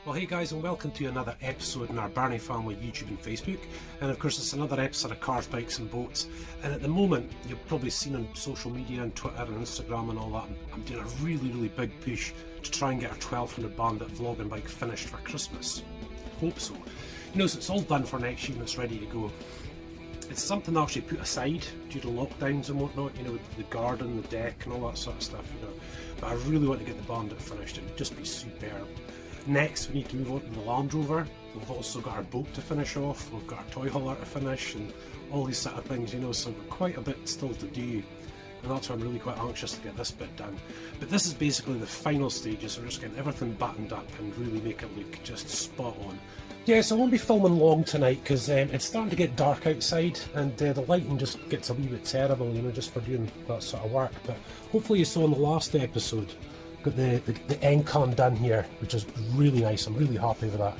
Well, hey guys, and welcome to another episode in our Birnie Family YouTube and Facebook. And of course, it's another episode of Cars, Bikes and Boats. And at the moment, you've probably seen on social media and Twitter and Instagram and all that, I'm doing a really big push to try and get our 1200 Bandit vlogging bike finished for Christmas. Hope so. You know, so it's all done for next year and it's ready to go. It's something I actually put aside due to lockdowns and whatnot, you know, with the garden, the deck and all that sort of stuff, you know. But I really want to get the Bandit finished. It would just be superb. Next, we need to move on to the Land Rover. We've also got our boat to finish off, we've got our toy hauler to finish and all these sort of things, you know, so we've got quite a bit still to do. And that's why I'm really quite anxious to get this bit done. But this is basically the final stages, so we're just getting everything buttoned up and really make it look just spot on. Yeah, so I won't be filming long tonight because it's starting to get dark outside and the lighting just gets a wee bit terrible, you know, just for doing that sort of work. But hopefully you saw in the last episode, got the end con done here, which is really nice. I'm really happy with that.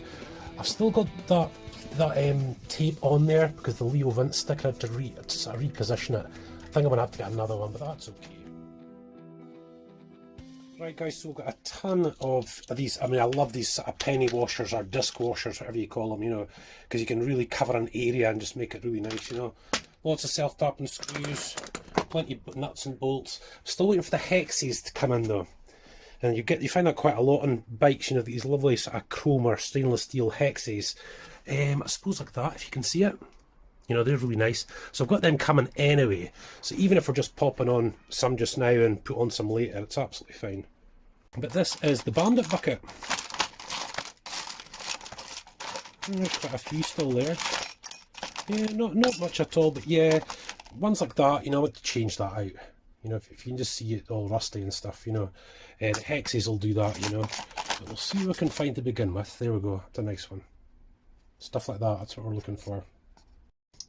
I've still got that tape on there because the Leo Vyncke sticker had to reposition it. I think I'm gonna have to get another one, but that's okay. Right guys, so we've got a ton of these. I mean, I love these sort of penny washers or disc washers, whatever you call them, you know, because you can really cover an area and just make it really nice, you know. Lots of self-tapping screws, plenty of nuts and bolts. Still waiting for the hexes to come in though. And you find that quite a lot on bikes, you know, these lovely sort of chrome or stainless steel hexes. I suppose like that, if you can see it. You know, they're really nice. So I've got them coming anyway. So even if we're just popping on some just now and put on some later, it's absolutely fine. But this is the Bandit bucket. There's quite a few still there. Yeah, not much at all, but yeah, ones like that, you know, I want to change that out. You know, if you can just see it all rusty and stuff, you know, the hexes will do that, you know. But we'll see what we can find to begin with. There we go, that's a nice one. Stuff like that, that's what we're looking for.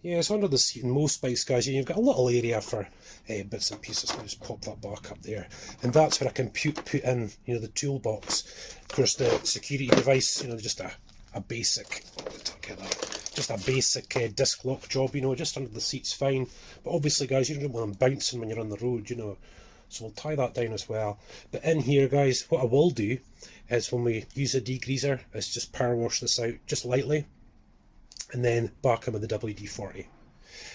Yeah, so under the seat in most bikes, guys, you've got a little area for bits and pieces. I'll just pop that back up there. And that's where I can put in, you know, the toolbox. Of course, the security device, you know, just a basic, just a basic disc lock job, you know, just under the seat's fine. But obviously, guys, you don't want them bouncing when you're on the road, you know. So we'll tie that down as well. But in here, guys, what I will do is when we use a degreaser, is just power wash this out just lightly. And then back in with the WD-40.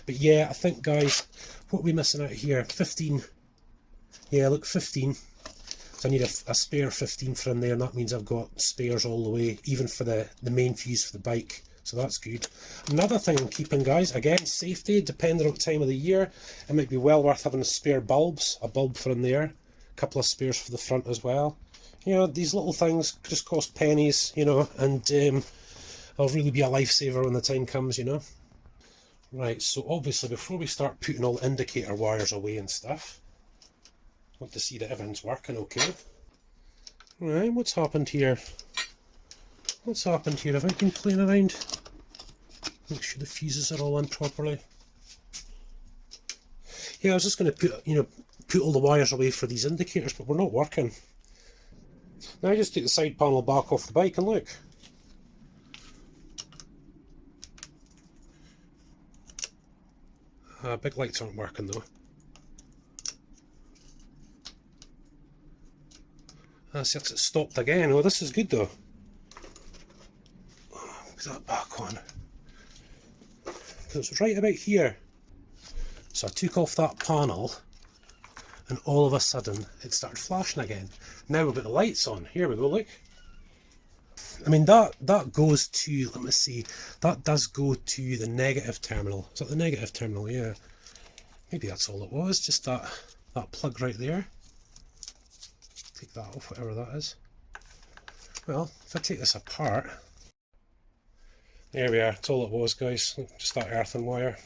But yeah, I think, guys, what are we missing out here? 15. Yeah, look, 15. So I need a spare 15 for in there, and that means I've got spares all the way, even for the main fuse for the bike. So that's good. Another thing I'm keeping, guys, again, safety, depending on what time of the year, it might be well worth having spare bulbs, a bulb for in there, a couple of spares for the front as well. You know, these little things just cost pennies, you know, and they'll really be a lifesaver when the time comes, you know. Right, so obviously before we start putting all the indicator wires away and stuff, I want to see that everything's working okay. Right, what's happened here? What's happened here? Have I been playing around? Make sure the fuses are all in properly. Yeah, I was just going to put all the wires away for these indicators, but we're not working. Now I just take the side panel back off the bike and look. Big lights aren't working though. See, it's stopped again. Oh, this is good though. Put that back on. Because it's right about here. So I took off that panel and all of a sudden it started flashing again. Now we've got the lights on. Here we go, look. I mean, that goes to, let me see, that does go to the negative terminal. Is that the negative terminal? Yeah. Maybe that's all it was, just that plug right there. Take that off, whatever that is. Well, if I take this apart, there we are, that's all it was, guys, just that earthen wire.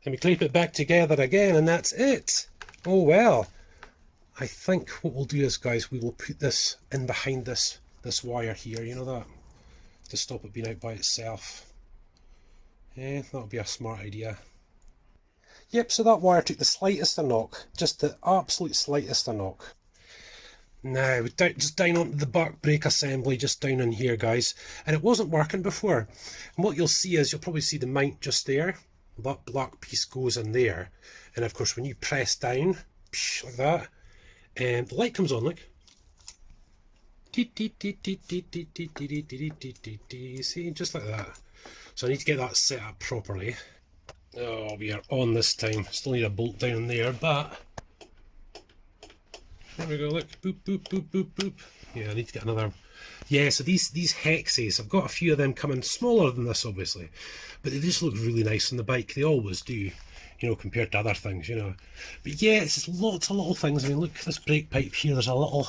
Then we clip it back together again and that's it. Oh well. I think what we'll do is, guys, we will put this in behind this wire here, you know that, to stop it being out by itself. Yeah, that would be a smart idea. Yep, so that wire took the slightest of knock, just the absolute slightest of knock. Now, just down onto the back brake assembly, just down in here, guys, and it wasn't working before. And what you'll see is, you'll probably see the mount just there, that black piece goes in there, and of course when you press down, like that, and the light comes on, look. See, just like that. So I need to get that set up properly. Oh, we are on this time. Still need a bolt down there, but there we go, look, boop, boop, boop, boop, boop. Yeah, I need to get another. Yeah, so these hexes, I've got a few of them coming, smaller than this obviously, but they just look really nice on the bike. They always do, you know, compared to other things, you know. But yeah, it's just lots of little things. I mean, look, this brake pipe here, there's a little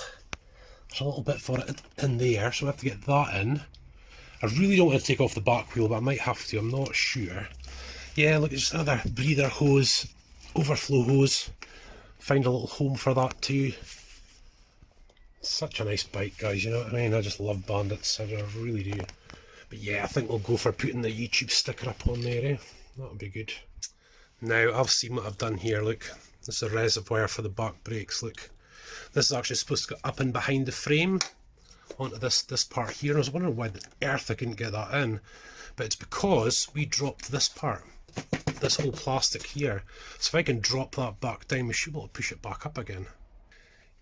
bit for it in there, so I have to get that in. I really don't want to take off the back wheel, but I might have to, I'm not sure. Yeah, look, just another breather hose, overflow hose. Find a little home for that too. Such a nice bike, guys, you know what I mean? I just love bandits, I really do. But yeah, I think we'll go for putting the YouTube sticker up on there, eh? That'll be good. Now, I've seen what I've done here, look. This is a reservoir for the back brakes, look. This is actually supposed to go up and behind the frame onto this part here. I was wondering why the earth I couldn't get that in. But it's because we dropped this part, this whole plastic here. So if I can drop that back down, we should be able to push it back up again.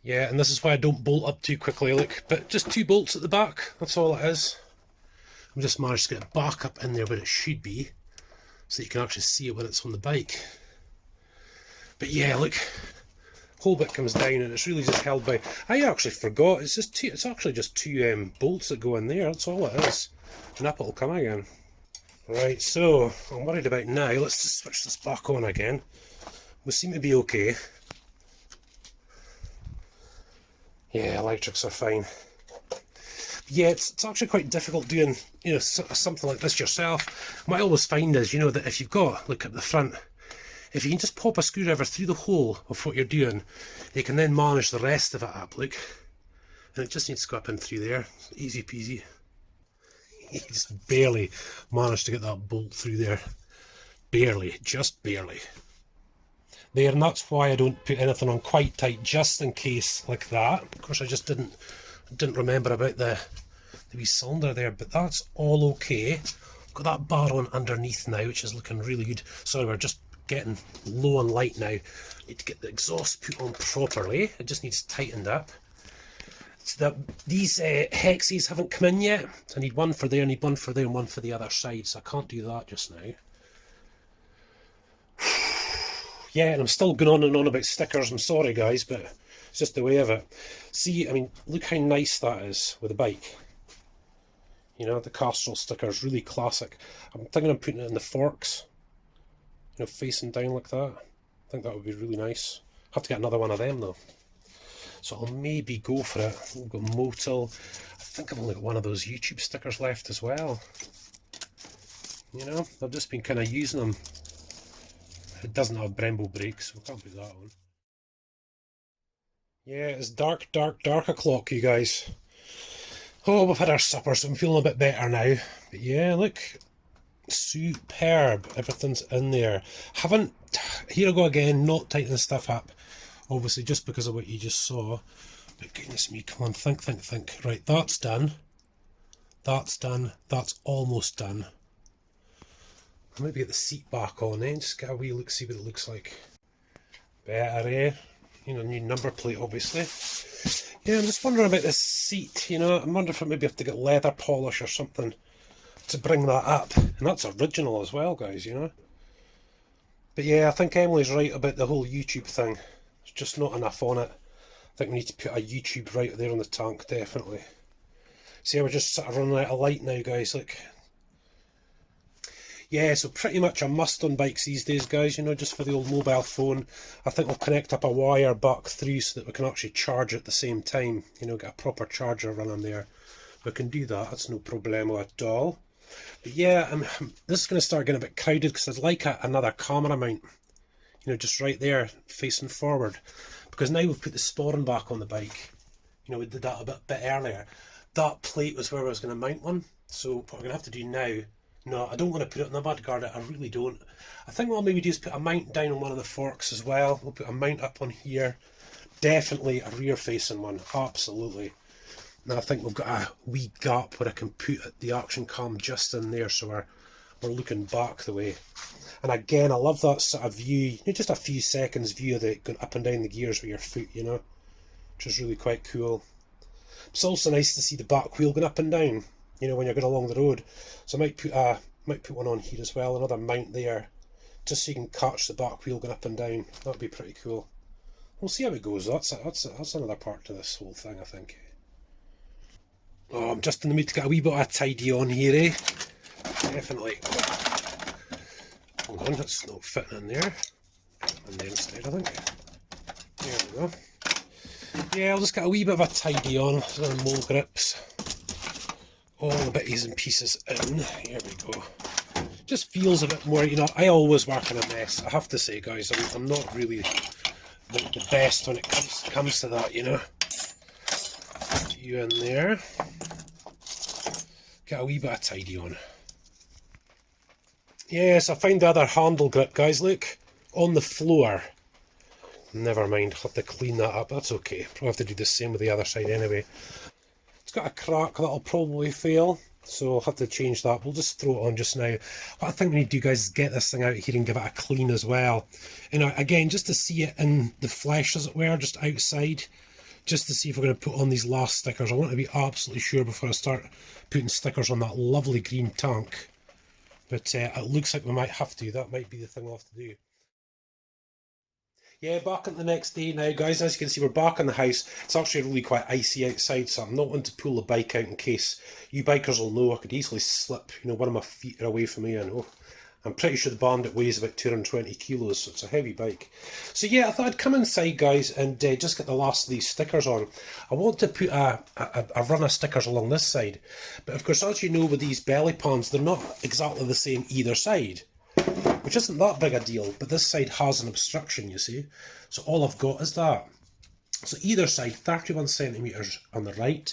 Yeah, and this is why I don't bolt up too quickly, look. But just 2 bolts at the back, that's all it is. I've just managed to get it back up in there where it should be, so you can actually see it when it's on the bike. But yeah, look, whole bit comes down and it's really just held by. I actually forgot. It's just 2. It's actually just 2 bolts that go in there. That's all it is. And up it'll come again. Right, so I'm worried about now. Let's just switch this back on again. We seem to be okay. Yeah, electrics are fine. Yeah, it's actually quite difficult doing, you know, something like this yourself. What I always find is, you know, that if you've got, look at the front, if you can just pop a screwdriver through the hole of what you're doing, you can then manage the rest of it up, look. And it just needs to go up and through there. Easy peasy. You just barely managed to get that bolt through there. Barely, just barely. There, and that's why I don't put anything on quite tight, just in case, like that. Of course, I just didn't remember about the wee cylinder there, but that's all okay. Got that bar on underneath now, which is looking really good. Sorry, we're just getting low on light now. Need to get the exhaust put on properly. It just needs tightened up. So these hexes haven't come in yet. So I need one for there, I need one for there, and one for the other side. So I can't do that just now. Yeah, and I'm still going on and on about stickers. I'm sorry, guys, but it's just the way of it. See, I mean, look how nice that is with a bike. You know, the Castrol sticker is really classic. I'm thinking of putting it in the forks, you know, facing down like that. I think that would be really nice. Have to get another one of them though. So I'll maybe go for it. We've got Motul. I think I've only got one of those YouTube stickers left as well. You know, I've just been kind of using them. It doesn't have Brembo brakes, so we can't put that on. Yeah, it's dark o'clock, you guys. Oh, we've had our supper, so I'm feeling a bit better now. But yeah, look, superb. Everything's in there. Here I go again, not tightening stuff up. Obviously, just because of what you just saw. But goodness me, come on, think. Right, that's done. That's done. That's almost done. I'll maybe get the seat back on then, just get a wee look, see what it looks like. Better, eh? You know, new number plate, obviously. Yeah, I'm just wondering about this seat, you know. I wonder if I maybe have to get leather polish or something to bring that up. And that's original as well, guys, you know. But yeah, I think Emily's right about the whole YouTube thing. There's just not enough on it. I think we need to put a YouTube right there on the tank, definitely. See, we're just sort of running out of light now, guys, look. Yeah, so pretty much a must on bikes these days, guys, you know, just for the old mobile phone. I think we'll connect up a wire back through so that we can actually charge at the same time, you know, get a proper charger running there. We can do that, that's no problemo at all. But yeah, this is going to start getting a bit crowded because I'd like another camera mount, you know, just right there, facing forward. Because now we've put the sporran back on the bike, you know, we did that a bit earlier. That plate was where I was going to mount one, so what we're going to have to do now, no, I don't want to put it on the mudguard, I really don't. I think what I'll maybe do is put a mount down on one of the forks as well. We'll put a mount up on here. Definitely a rear facing one, absolutely. Now I think we've got a wee gap where I can put the action cam just in there so we're looking back the way. And again, I love that sort of view, you know, just a few seconds view of it going up and down the gears with your foot, you know, which is really quite cool. It's also nice to see the back wheel going up and down, you know, when you're going along the road. So I might put one on here as well, another mount there, just so you can catch the back wheel going up and down. That'd be pretty cool. We'll see how it goes. That's another part to this whole thing, I think. Oh, I'm just in the mood to get a wee bit of a tidy on here, eh? Definitely. Hold on, it's not fitting in there. On the inside, I think. There we go. Yeah, I'll just get a wee bit of a tidy on. Some mole grips. All the bitties and pieces in. Here we go. Just feels a bit more, you know, I always work in a mess. I have to say, guys, I'm not really the best when it comes to that, you know. Put you in there. Get a wee bit of tidy on. Yes, I found the other handle grip, guys, look. On the floor. Never mind, I'll have to clean that up, that's okay. Probably have to do the same with the other side anyway. It's got a crack, that'll probably fail, so I'll have to change that. We'll just throw it on just now. What I think we need to do, guys, is get this thing out here and give it a clean as well. You know, again, just to see it in the flesh, as it were, just outside. Just to see if we're going to put on these last stickers. I want to be absolutely sure before I start putting stickers on that lovely green tank. But it looks like we might have to. That might be the thing we'll have to do. Yeah, back on the next day now, guys. As you can see, we're back in the house. It's actually really quite icy outside, so I'm not one to pull the bike out in case you bikers will know I could easily slip. You know, one of my feet are away from me, I know. I'm pretty sure the Bandit weighs about 220 kilos, so it's a heavy bike. So yeah, I thought I'd come inside, guys, and just get the last of these stickers on. I want to put a run of stickers along this side. But of course, as you know, with these belly pans, they're not exactly the same either side. Which isn't that big a deal, but this side has an obstruction, you see. So all I've got is that. So either side, 31 centimetres on the right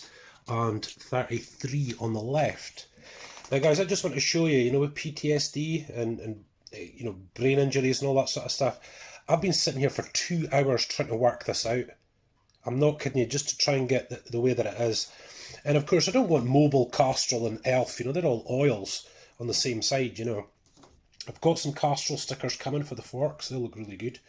and 33 on the left. Now guys, I just want to show you, you know, with PTSD and you know, brain injuries and all that sort of stuff, I've been sitting here for 2 hours trying to work this out. I'm not kidding you, just to try and get the way that it is. And of course, I don't want Mobil, Castrol and Elf, you know, they're all oils on the same side, you know. I've got some Castrol stickers coming for the forks, they look really good.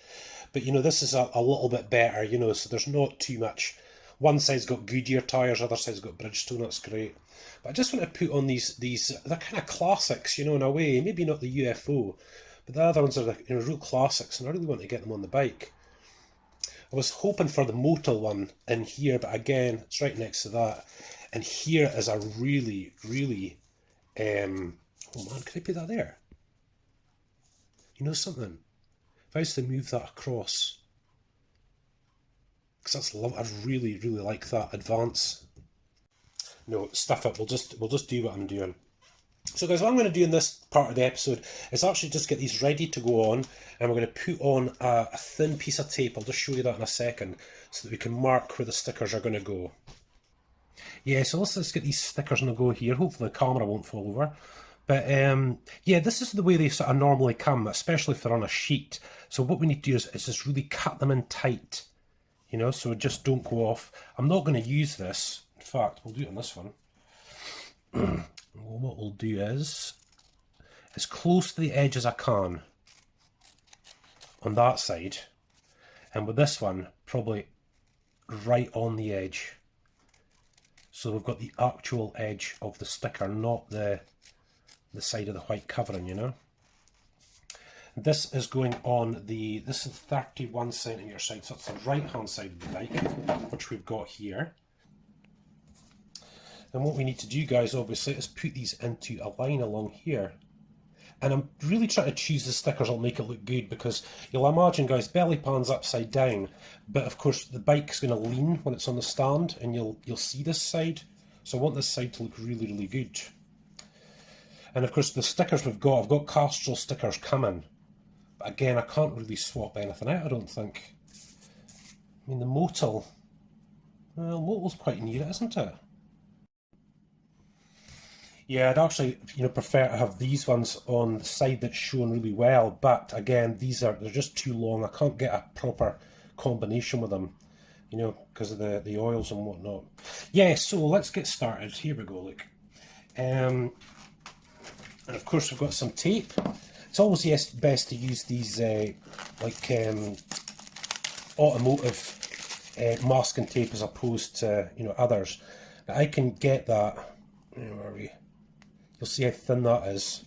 But you know, this is a little bit better, you know, so there's not too much. One side's got Goodyear tyres, other side's got Bridgestone, that's great. But I just want to put on these they're kind of classics, you know, in a way. Maybe not the UFO, but the other ones are the, you know, real classics, and I really want to get them on the bike. I was hoping for the Motul one in here, but again, it's right next to that. And here is a really, really, oh man, can I put that there? You know something? If I was to move that across, because that's I really, really like that advance. No, stuff it. We'll just do what I'm doing. So guys, what I'm going to do in this part of the episode is actually just get these ready to go on, and we're going to put on a thin piece of tape. I'll just show you that in a second, so that we can mark where the stickers are going to go. Yeah, so let's just get these stickers on the go here. Hopefully the camera won't fall over. But yeah, this is the way they sort of normally come, especially if they're on a sheet. So what we need to do is just really cut them in tight, you know, so just don't go off. I'm not going to use this. In fact, we'll do it on this one. What we'll do is, as close to the edge as I can on that side, and with this one, probably right on the edge. So we've got the actual edge of the sticker, not the side of the white covering, you know. This is going on this is 31 centimetre side, so that's the right hand side of the bike, which we've got here. And what we need to do, guys, obviously, is put these into a line along here. And I'm really trying to choose the stickers that'll make it look good, because you'll imagine, guys, belly pan's upside down, but of course the bike's going to lean when it's on the stand, and you'll see this side. So I want this side to look really, really good. And of course the stickers I've got Castrol stickers coming. But again, I can't really swap anything out, I don't think. I mean, the Motul, well, Motul's quite near it, isn't it? Yeah, I'd actually, you know, prefer to have these ones on the side that's shown really well, but again, they're just too long. I can't get a proper combination with them, you know, because of the oils and whatnot. Yeah, so let's get started. Here we go, look. And of course we've got some tape. It's always best to use these like automotive masking tape as opposed to, you know, others. Now, I can get that, where are we? You'll see how thin that is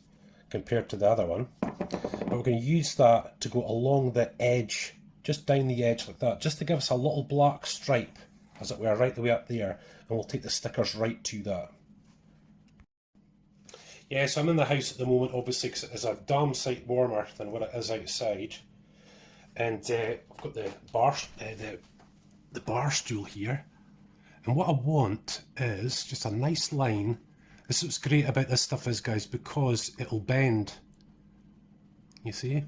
compared to the other one. But we're going to use that to go along the edge, just down the edge like that, just to give us a little black stripe, as it were, right the way up there, and we'll take the stickers right to that. Yeah, so I'm in the house at the moment, obviously, because it is a damn sight warmer than what it is outside. And I've got the bar stool here. And what I want is just a nice line. This is what's great about this stuff is, guys, because it'll bend. You see?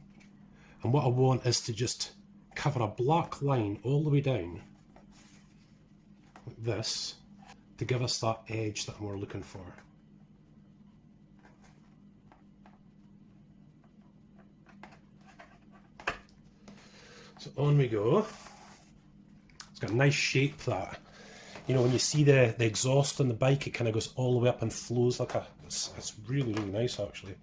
And what I want is to just cover a black line all the way down, like this, to give us that edge that we're looking for. So on we go. It's got a nice shape that, you know, when you see the exhaust on the bike, it kind of goes all the way up and flows like a, it's really, really nice actually.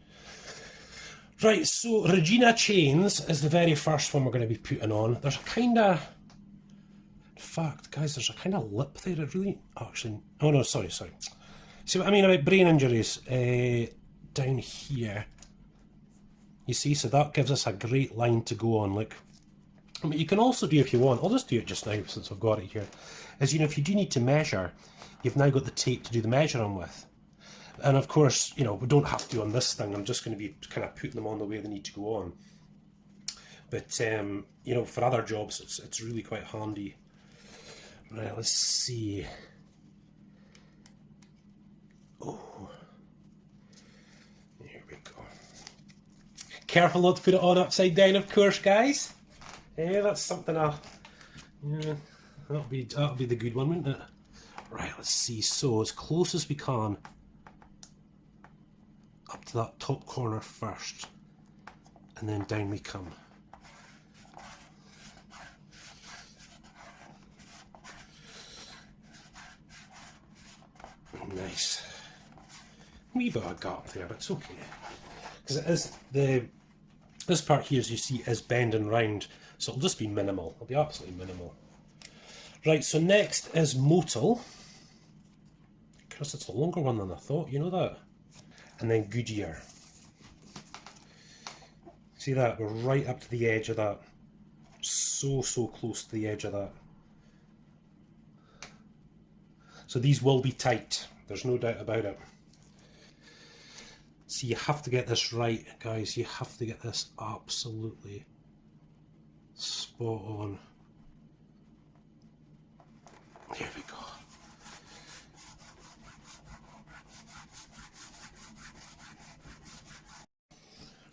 Right, so Regina chains is the very first one we're going to be putting on. There's a kind of, in fact, guys, there's a kind of lip there. It really, actually, oh no, sorry. See what I mean about brain injuries? Down here. You see, so that gives us a great line to go on. Like, I mean, you can also do, if you want, I'll just do it just now since I've got it here, is, you know, if you do need to measure, you've now got the tape to do the measuring with. And of course, you know, we don't have to on this thing. I'm just going to be kind of putting them on the way they need to go on. But, you know, for other jobs, it's really quite handy. Right, let's see. Oh, here we go. Careful not to put it on upside down, of course, guys. Yeah, that's something yeah, that'll be the good one, wouldn't it? Right, let's see. So as close as we can up to that top corner first, and then down we come. Nice. Wee bit of a gap there, but it's okay. Because it is this part here, as you see, is bending round, so it'll just be minimal. It'll be absolutely minimal. Right, so next is Motul. Because it's a longer one than I thought, you know that? And then Goodyear. See that? We're right up to the edge of that. So close to the edge of that. So these will be tight. There's no doubt about it. So you have to get this right, guys. You have to get this absolutely spot on. There we go.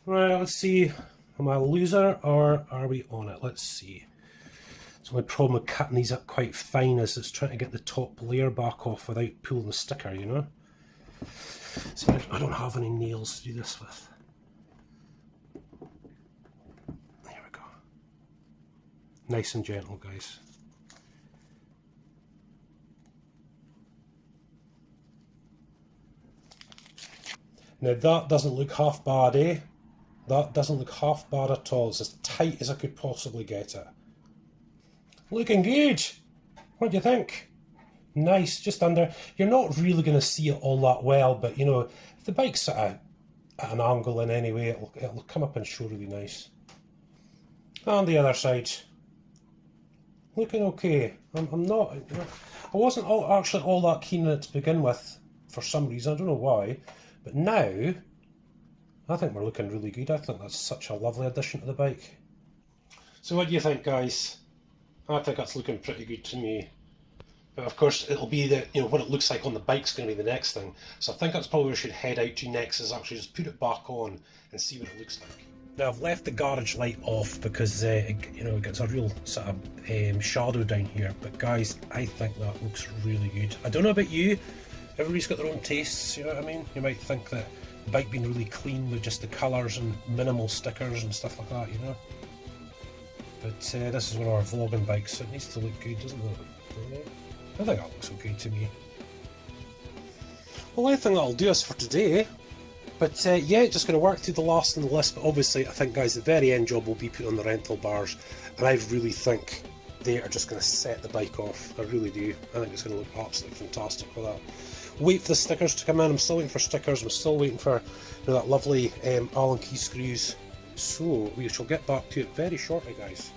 Right, let's see. Am I a loser or are we on it? Let's see. So the only problem with cutting these up quite fine is it's trying to get the top layer back off without pulling the sticker, you know? So I don't have any nails to do this with. There we go. Nice and gentle, guys. Now that doesn't look half bad, eh? That doesn't look half bad at all. It's as tight as I could possibly get it. Looking good! What do you think? Nice, just under. You're not really going to see it all that well, but you know, if the bike's at an angle in any way, it'll come up and show really nice. And the other side. Looking okay. I'm not, you know, I wasn't actually all that keen on it to begin with, for some reason, I don't know why, but now, I think we're looking really good. I think that's such a lovely addition to the bike. So what do you think, guys? I think that's looking pretty good to me. But of course, it'll be the, you know, what it looks like on the bike's going to be the next thing. So I think that's probably where we should head out to next, is actually just put it back on and see what it looks like. Now I've left the garage light off because you know, it gets a real sort of shadow down here. But guys, I think that looks really good. I don't know about you. Everybody's got their own tastes. You know what I mean? You might think that the bike being really clean with just the colours and minimal stickers and stuff like that. You know. But this is one of our vlogging bikes, so it needs to look good, doesn't it? I think that looks okay to me. Well, I think that'll do us for today. But yeah, just going to work through the last on the list. But obviously, I think, guys, the very end job will be put on the rental bars. And I really think they are just going to set the bike off. I really do. I think it's going to look absolutely fantastic with that. Wait for the stickers to come in. I'm still waiting for stickers. I'm still waiting for, you know, that lovely Allen key screws. So we shall get back to it very shortly, guys.